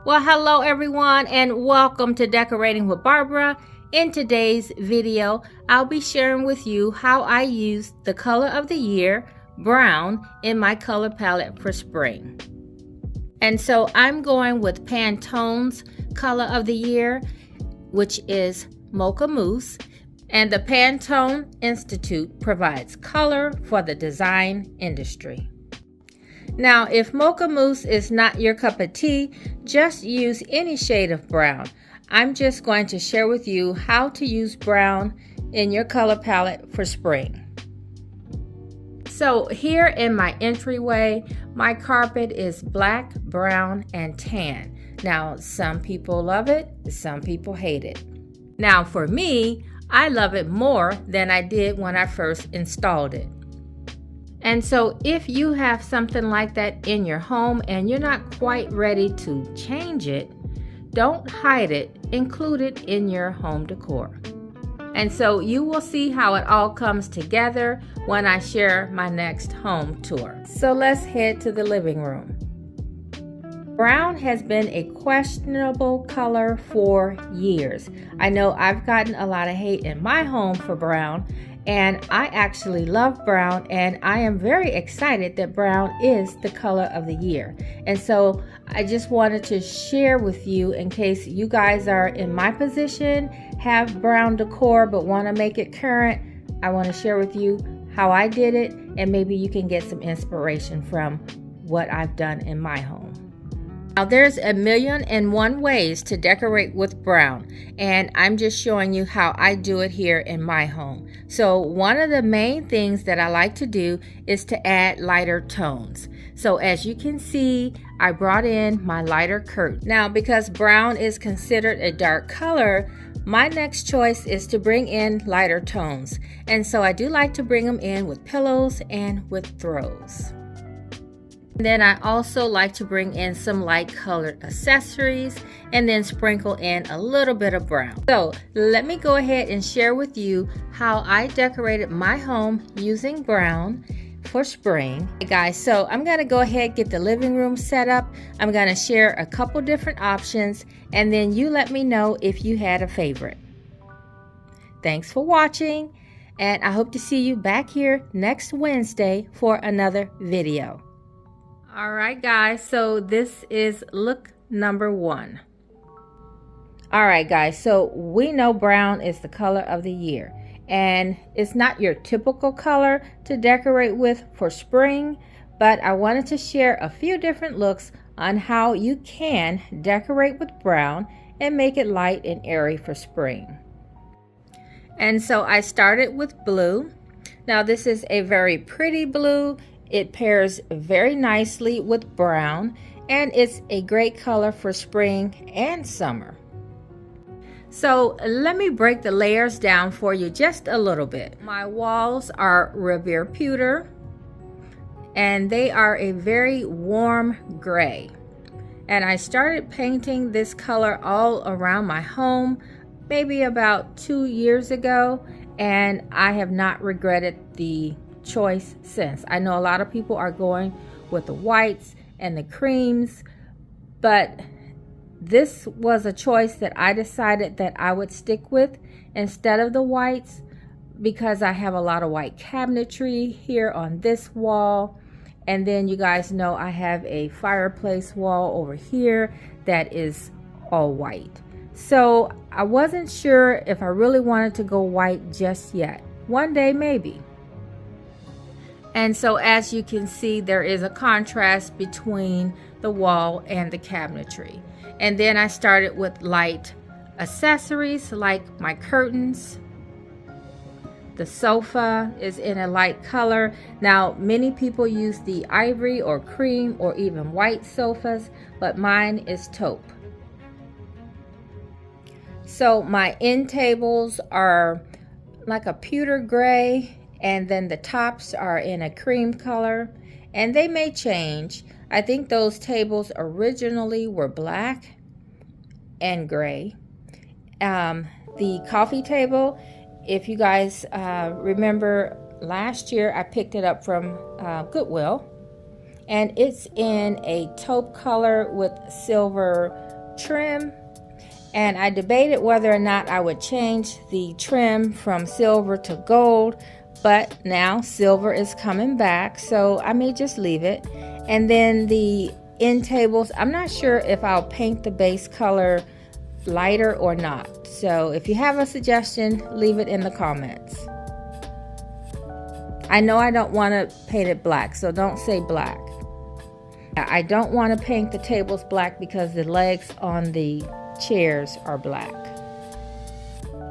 Well, hello everyone and welcome to Decorating with Barbara. In today's video, I'll be sharing with you how I use the color of the year, brown, in my color palette for spring. And so I'm going with Pantone's color of the year, which is Mocha Mousse. And the Pantone Institute provides color for the design industry. Now, if Mocha Mousse is not your cup of tea, just use any shade of brown. I'm just going to share with you how to use brown in your color palette for spring. So here in my entryway, my carpet is black, brown, and tan. Now, some people love it, some people hate it. Now, for me, I love it more than I did when I first installed it. And so if you have something like that in your home and you're not quite ready to change it, don't hide it, include it in your home decor. And so you will see how it all comes together when I share my next home tour. So let's head to the living room. Brown has been a questionable color for years. I know I've gotten a lot of hate in my home for brown, and I actually love brown, and I am very excited that brown is the color of the year. And so I just wanted to share with you, in case you guys are in my position, have brown decor but want to make it current, I want to share with you how I did it, and maybe you can get some inspiration from what I've done in my home. Now, there's 1,000,001 ways to decorate with brown, and I'm just showing you how I do it here in my home. So one of the main things that I like to do is to add lighter tones. So as you can see, I brought in my lighter curtain. Now, because brown is considered a dark color, my next choice is to bring in lighter tones. And so I do like to bring them in with pillows and with throws. Then I also like to bring in some light colored accessories and then sprinkle in a little bit of brown. So let me go ahead and share with you how I decorated my home using brown for spring. Hey guys, so I'm going to go ahead and get the living room set up. I'm going to share a couple different options, and then you let me know if you had a favorite. Thanks for watching, and I hope to see you back here next Wednesday for another video. Alright guys, so this is look number 1. Alright guys, so we know brown is the color of the year, and it's not your typical color to decorate with for spring, but I wanted to share a few different looks on how you can decorate with brown and make it light and airy for spring. And so I started with blue. Now this is a very pretty blue. It pairs very nicely with brown, and it's a great color for spring and summer. So let me break the layers down for you just a little bit. My walls are Revere pewter, and they are a very warm gray. And I started painting this color all around my home maybe about 2 years ago, and I have not regretted the choice since. I know a lot of people are going with the whites and the creams, but this was a choice that I decided that I would stick with instead of the whites, because I have a lot of white cabinetry here on this wall, and then you guys know I have a fireplace wall over here that is all white. So I wasn't sure if I really wanted to go white just yet. One day maybe. And so as you can see, there is a contrast between the wall and the cabinetry. And then I started with light accessories like my curtains. The sofa is in a light color. Now, many people use the ivory or cream or even white sofas, but mine is taupe. So my end tables are like a pewter gray, and then the tops are in a cream color, and they may change. I think those tables originally were black and gray. The coffee table, if you guys remember last year, I picked it up from Goodwill, and it's in a taupe color with silver trim, and I debated whether or not I would change the trim from silver to gold, but now silver is coming back, so I may just leave it. And then the end tables, I'm not sure if I'll paint the base color lighter or not. So if you have a suggestion, leave it in the comments. I know I don't want to paint it black, so don't say black. I don't want to paint the tables black because the legs on the chairs are black.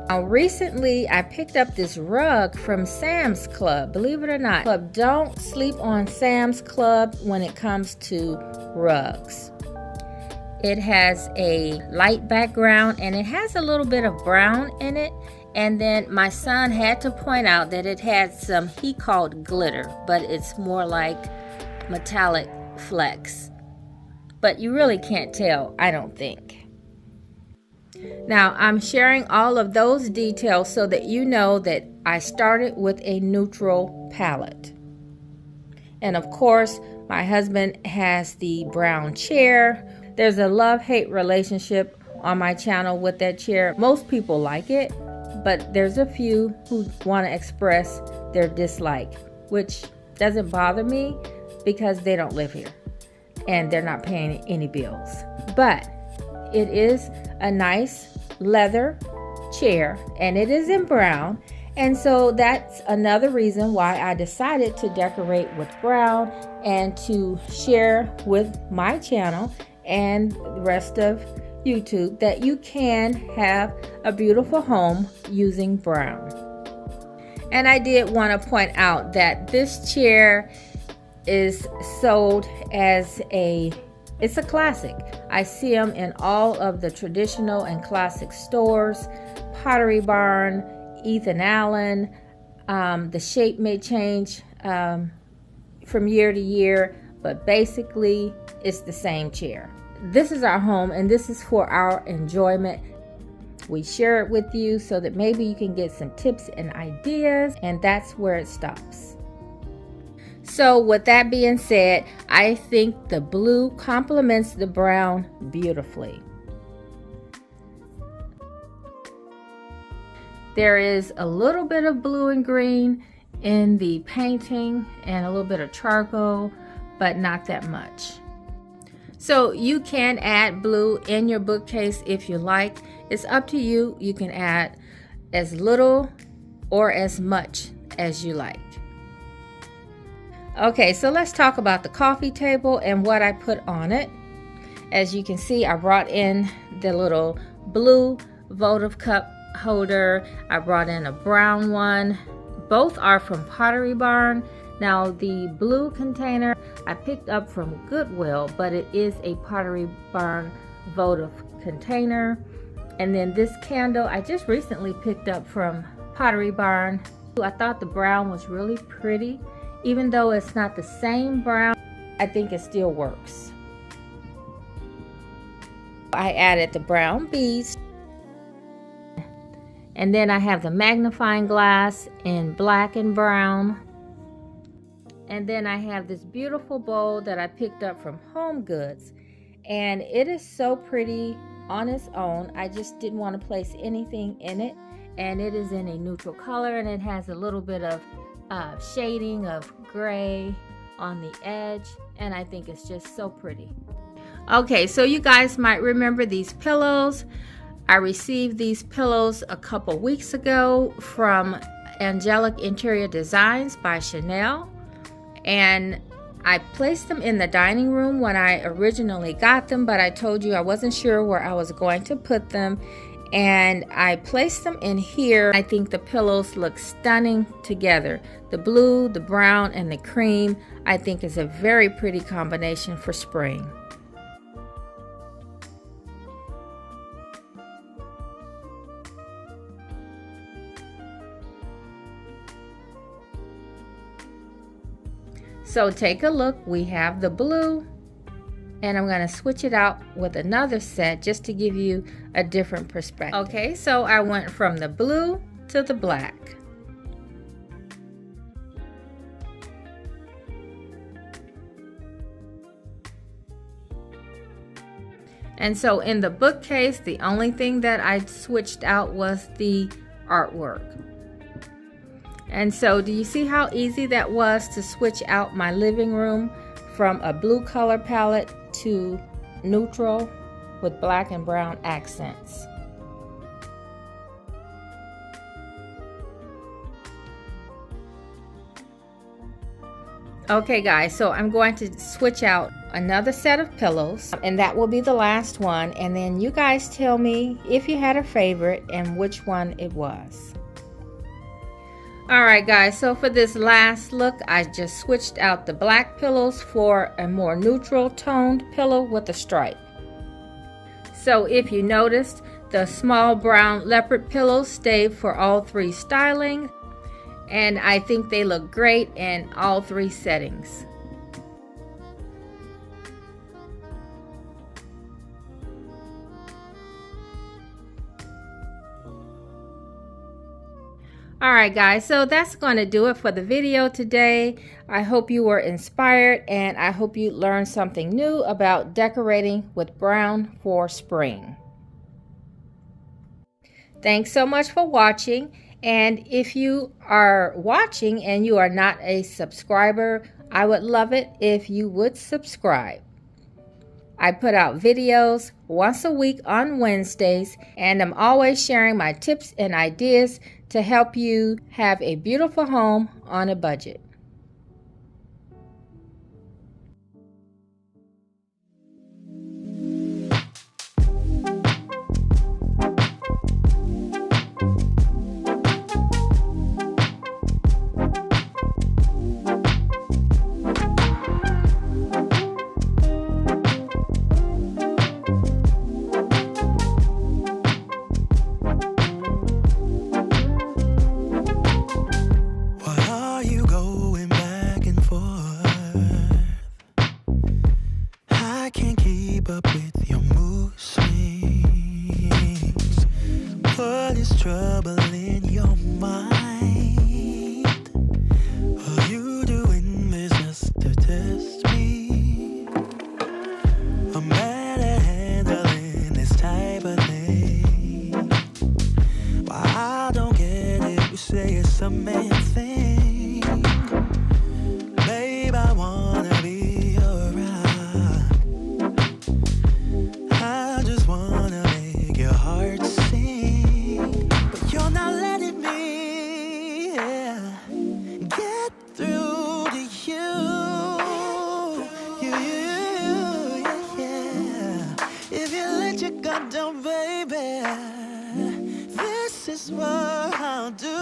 Now recently I picked up this rug from Sam's Club. Believe it or not, don't sleep on Sam's Club when it comes to rugs. It has a light background and it has a little bit of brown in it. And then my son had to point out that it had some, he called glitter, but it's more like metallic flecks. But you really can't tell, I don't think. Now I'm sharing all of those details so that you know that I started with a neutral palette. And of course, my husband has the brown chair. There's a love-hate relationship on my channel with that chair. Most people like it, but there's a few who want to express their dislike, which doesn't bother me because they don't live here and they're not paying any bills. But it is a nice leather chair and it is in brown, and so that's another reason why I decided to decorate with brown and to share with my channel and the rest of YouTube that you can have a beautiful home using brown. And I did want to point out that this chair is sold as it's a classic. I see them in all of the traditional and classic stores, Pottery Barn, Ethan Allen. The shape may change from year to year, but basically it's the same chair. This is our home and this is for our enjoyment. We share it with you so that maybe you can get some tips and ideas, and that's where it stops. So with that being said, I think the blue complements the brown beautifully. There is a little bit of blue and green in the painting and a little bit of charcoal, but not that much. So you can add blue in your bookcase if you like. It's up to you. You can add as little or as much as you like. Okay, so let's talk about the coffee table and what I put on it. As you can see, I brought in the little blue votive cup holder. I brought in a brown one. Both are from Pottery Barn. Now the blue container I picked up from Goodwill, but it is a Pottery Barn votive container. And then this candle I just recently picked up from Pottery Barn. I thought the brown was really pretty. Even though it's not the same brown, I think it still works. I added the brown beads. And then I have the magnifying glass in black and brown. And then I have this beautiful bowl that I picked up from Home Goods. And it is so pretty on its own. I just didn't want to place anything in it. And it is in a neutral color, and it has a little bit of shading of gray on the edge, and I think it's just so pretty. Okay, so you guys might remember these pillows. I received these pillows a couple weeks ago from Angelic Interior Designs by Chanel, and I placed them in the dining room when I originally got them, but I told you I wasn't sure where I was going to put them, and I placed them in here. I think the pillows look stunning together. The blue, the brown, and the cream I think is a very pretty combination for spring. So take a look. We have the blue, and I'm going to switch it out with another set just to give you a different perspective. Okay, so I went from the blue to the black. And so in the bookcase, the only thing that I switched out was the artwork. And so do you see how easy that was to switch out my living room from a blue color palette to neutral with black and brown accents? Okay guys, so I'm going to switch out another set of pillows, and that will be the last one, and then you guys tell me if you had a favorite and which one it was. Alright guys, so for this last look, I just switched out the black pillows for a more neutral toned pillow with a stripe. So if you noticed, the small brown leopard pillows stayed for all three styling, and I think they look great in all three settings. Alright guys, so that's going to do it for the video today. I hope you were inspired, and I hope you learned something new about decorating with brown for spring. Thanks so much for watching, and if you are watching and you are not a subscriber, I would love it if you would subscribe. I put out videos once a week on Wednesdays, and I'm always sharing my tips and ideas to help you have a beautiful home on a budget. Trouble in your mind? Are you doing this just to test me? I'm bad at handling this type of thing. Why I don't get it, you say it's a man thing. Babe, I wanna be your rock. I just wanna make your heart sing. You're not letting me get through to you. If you let your guard down, baby, this is what I'll do.